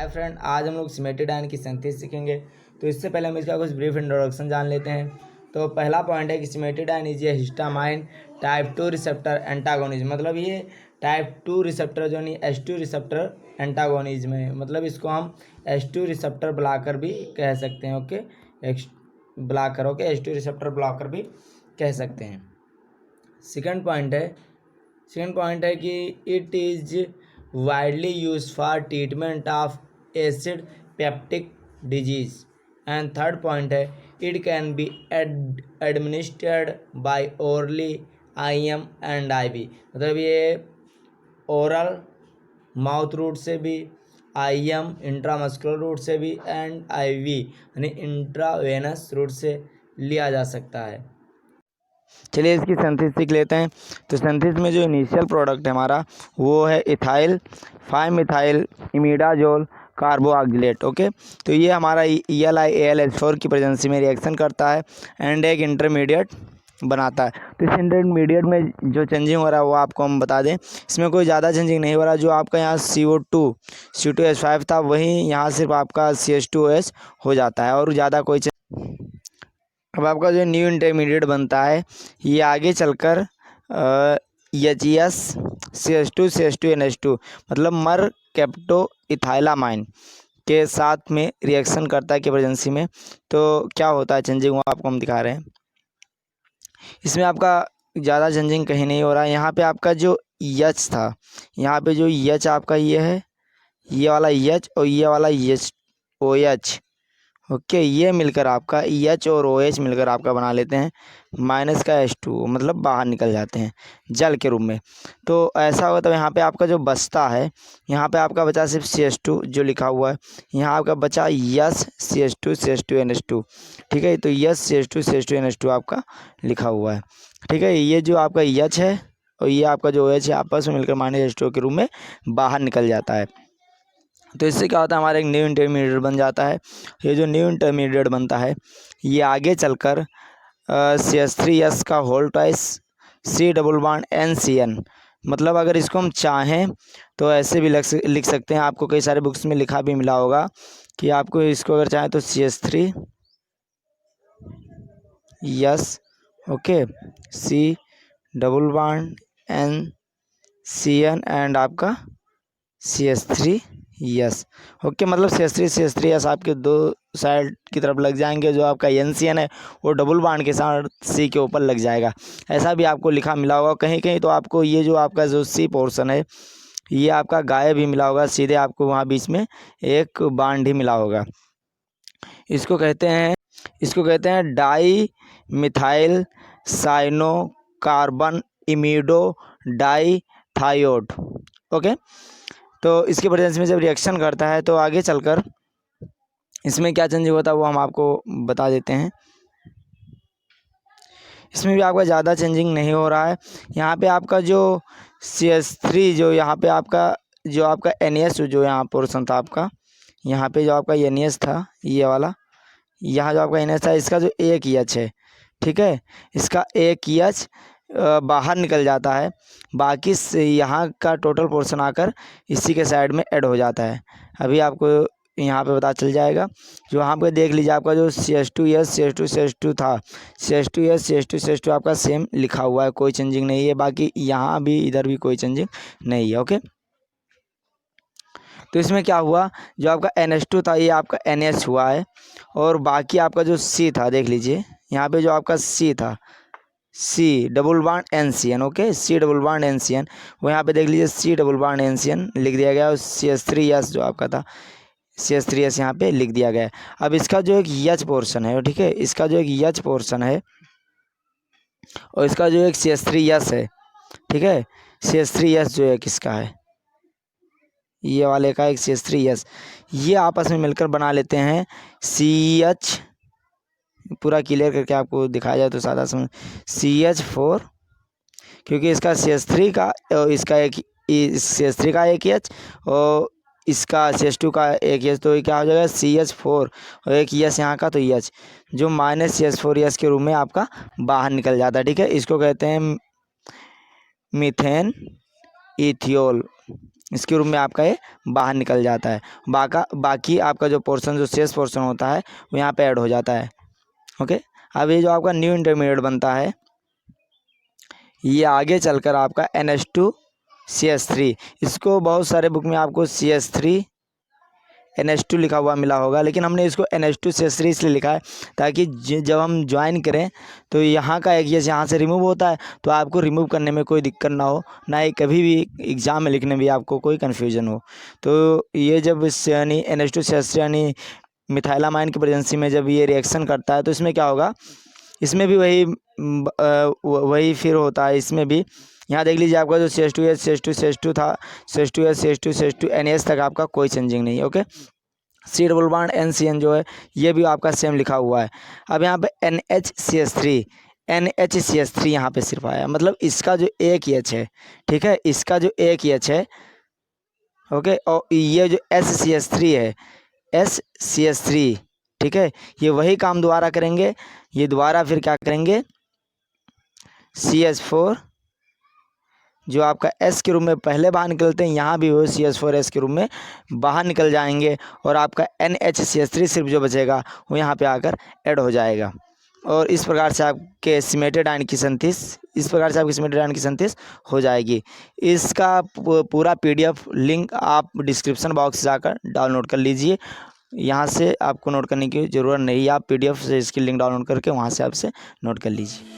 Hi friend, आज हम लोग सिमेट्रिडाइन की सिंथेसिस सीखेंगे। तो इससे पहले हम इसका कुछ ब्रीफ इंट्रोडक्शन जान लेते हैं। तो पहला पॉइंट है कि cimetidine is a histamine type 2 receptor antagonism. मतलब ये टाइप 2 रिसेप्टर जो नहीं H2 रिसेप्टर एंटागोनिज्म है। मतलब इसको हम H2 रिसेप्टर ब्लॉकर भी कह सकते हैं। ओके, H2 रिसेप्टर ब्लॉकर भी कह सकते हैं। सेकंड पॉइंट है कि it is widely use for treatment of acid peptic disease. And third point है it can be administered by orally IM and IV। मतलब ये ओरल माउथ रूट से भी, IM इंट्रामस्कुलर रूट से भी एंड IV यानी इंट्रावेनस रूट से लिया जा सकता है। चलिए इसकी सिंथेसिस सीख लेते हैं। तो सिंथेसिस में जो इनिशियल प्रोडक्ट है हमारा वो है इथाइल 5-मिथाइल इमिडाजोल कार्बोऑक्जिलेट। ओके, तो ये हमारा ElIAlH4 की प्रेजेंसी में रिएक्शन करता है एंड एक इंटरमीडिएट बनाता है। तो इस इंटरमीडिएट में जो चेंजिंग हो रहा है वो आपको हम बता दें। इसमें कोई ज़्यादा चेंजिंग नहीं हो रहा। जो आपका यहाँ CO2H5 था वही यहाँ सिर्फ आपका CH2OH हो जाता है और ज़्यादा कोई अब आपका जो न्यू इंटरमीडिएट बनता है ये आगे चलकर HES CH2 CH2NH2 मतलब मर कैप्टो इथाइलामाइन के साथ में रिएक्शन करता है की प्रेजेंसी में। तो क्या होता है चेंजिंग वो आपको हम दिखा रहे हैं। इसमें आपका ज़्यादा चेंजिंग कहीं नहीं हो रहा है। यहाँ पे आपका जो H था, यहाँ पे जो H आपका ये है, ये वाला H और ये वाला OH। ओके, ये मिलकर आपका EH और OH मिलकर आपका बना लेते हैं माइनस का H2, मतलब बाहर निकल जाते हैं जल के रूप में। तो ऐसा होगा तो यहाँ पे आपका जो बचता है, यहाँ पे आपका बचा सिर्फ CH2 जो लिखा हुआ है। यहाँ आपका बचा यस CH2 CH2NH2। ठीक है, तो यस CH2 CH2NH2 आपका लिखा हुआ है। ठीक है, ये जो आपका H है और ये आपका जो OH है आपस में मिलकर माइनस H2 के रूप में बाहर निकल जाता है। तो इससे क्या होता है हमारा एक न्यू इंटरमीडिएट बन जाता है। ये जो न्यू इंटरमीडिएट बनता है ये आगे चलकर CH3S का whole twice C double bond NCN। मतलब अगर इसको हम चाहें तो ऐसे भी लिख सकते हैं। आपको कई सारे बुक्स में लिखा भी मिला होगा कि आपको इसको अगर चाहें तो CH3S okay C double bond NCN and आपका CH3S। ओके, मतलब CH3S आपके दो साइड की तरफ लग जाएंगे। जो आपका NCN है वो डबल बॉन्ड के साथ C के ऊपर लग जाएगा। ऐसा भी आपको लिखा मिला होगा कहीं कहीं। तो आपको ये जो आपका जो C पोर्शन है ये आपका गायब भी मिला होगा, सीधे आपको वहाँ बीच में एक बॉन्ड ही मिला होगा। इसको कहते हैं dimethyl cyanocarbonimidodithioate. Okay, तो इसके प्रेजेंस में जब रिएक्शन करता है तो आगे चलकर इसमें क्या चेंज होता है वो हम आपको बता देते हैं। इसमें भी आपका ज़्यादा चेंजिंग नहीं हो रहा है। यहाँ पे आपका जो CH3 जो यहाँ पे आपका जो आपका NS जो यहाँ पोर्शन था आपका, यहाँ पे जो आपका NS था ये वाला, यहाँ जो आपका NS था इसका जो एक EH है, ठीक है, इसका एक EH बाहर निकल जाता है। बाकी से यहाँ का टोटल पोर्शन आकर इसी के साइड में ऐड हो जाता है। अभी आपको यहाँ पे पता चल जाएगा। जो यहाँ पे देख लीजिए आपका जो CH2S CH2 था, CH2S CH2 आपका सेम लिखा हुआ है, कोई चेंजिंग नहीं है। बाकी यहाँ भी इधर भी कोई चेंजिंग नहीं है। ओके, तो इसमें क्या हुआ, जो आपका NH2 था ये आपका NH हुआ है और बाकी आपका जो C था देख लीजिए, यहाँ पे जो आपका C था C double bond NCN। Okay, C double bond NCN वो यहाँ पे देख लीजिए C डबल बॉन्ड NCN लिख दिया गया और CH3S जो आपका था CH3S यहाँ पे लिख दिया गया है। अब इसका जो एक H पोर्शन है, ठीक है, इसका जो एक H पोर्शन है और इसका जो एक CH3S है, ठीक है, CH3S जो एक इसका है ये वाले का एक CH3S, ये आपस में मिलकर बना लेते हैं CH, पूरा क्लियर करके आपको दिखाया जाए तो सादा समझ CH4, क्योंकि इसका CH3 का और इसका एक CH3 का एक H और इसका CH2 का एक H, तो ये क्या हो जाएगा CH4 और एक H यहाँ का, तो H जो माइनस CH4S के रूप में आपका बाहर निकल जाता है। ठीक है, इसको कहते हैं मीथेन इथियोल। इसके रूप में आपका ये बाहर निकल जाता है। बाकी आपका जो पोर्शन, जो शेष पोर्शन होता है वो यहाँ पे ऐड हो जाता है। ओके, अब ये जो आपका न्यू इंटरमीडिएट बनता है, ये आगे चलकर आपका NH2CH3, इसको बहुत सारे बुक में आपको CH3 NH2 लिखा हुआ मिला होगा, लेकिन हमने इसको NH2CH3 इसलिए लिखा है ताकि जब हम ज्वाइन करें तो यहाँ का एक यहाँ से रिमूव होता है, तो आपको रिमूव करने में कोई दिक्कत ना हो, ना ही कभी भी एग्ज़ाम में लिखने में आपको कोई कन्फ्यूजन हो। तो ये जब यानी NH2CH3 यानी मिथाइलामाइन की प्रेजेंसी में जब ये रिएक्शन करता है तो इसमें क्या होगा, इसमें भी वही फिर होता है। इसमें भी यहाँ देख लीजिए, आपका जो CH2 था, CH2 NH तक आपका कोई चेंजिंग नहीं है। Okay, C double bond NCN जो है ये भी आपका सेम लिखा हुआ है। अब यहाँ पे NHCH3 यहाँ पे सिर्फ आया, मतलब इसका जो एक H है, ठीक है, इसका जो एक H है, ओके, और ये जो SCH3 है, SCH3, ठीक है, ये वही काम दोबारा करेंगे, ये दोबारा फिर क्या करेंगे, CH4 जो आपका S के रूप में पहले बाहर निकलते हैं, यहाँ भी वो CH4S के रूप में बाहर निकल जाएंगे, और आपका NHCH3 सिर्फ जो बचेगा वो यहाँ पे आकर ऐड हो जाएगा। और इस प्रकार से आपके सिमेटेड आयन की सिंथेसिस हो जाएगी। इसका पूरा PDF लिंक आप डिस्क्रिप्शन बॉक्स से जाकर डाउनलोड कर लीजिए। यहाँ से आपको नोट करने की ज़रूरत नहीं है, आप PDF से इसकी लिंक डाउनलोड करके वहाँ से आपसे नोट कर लीजिए।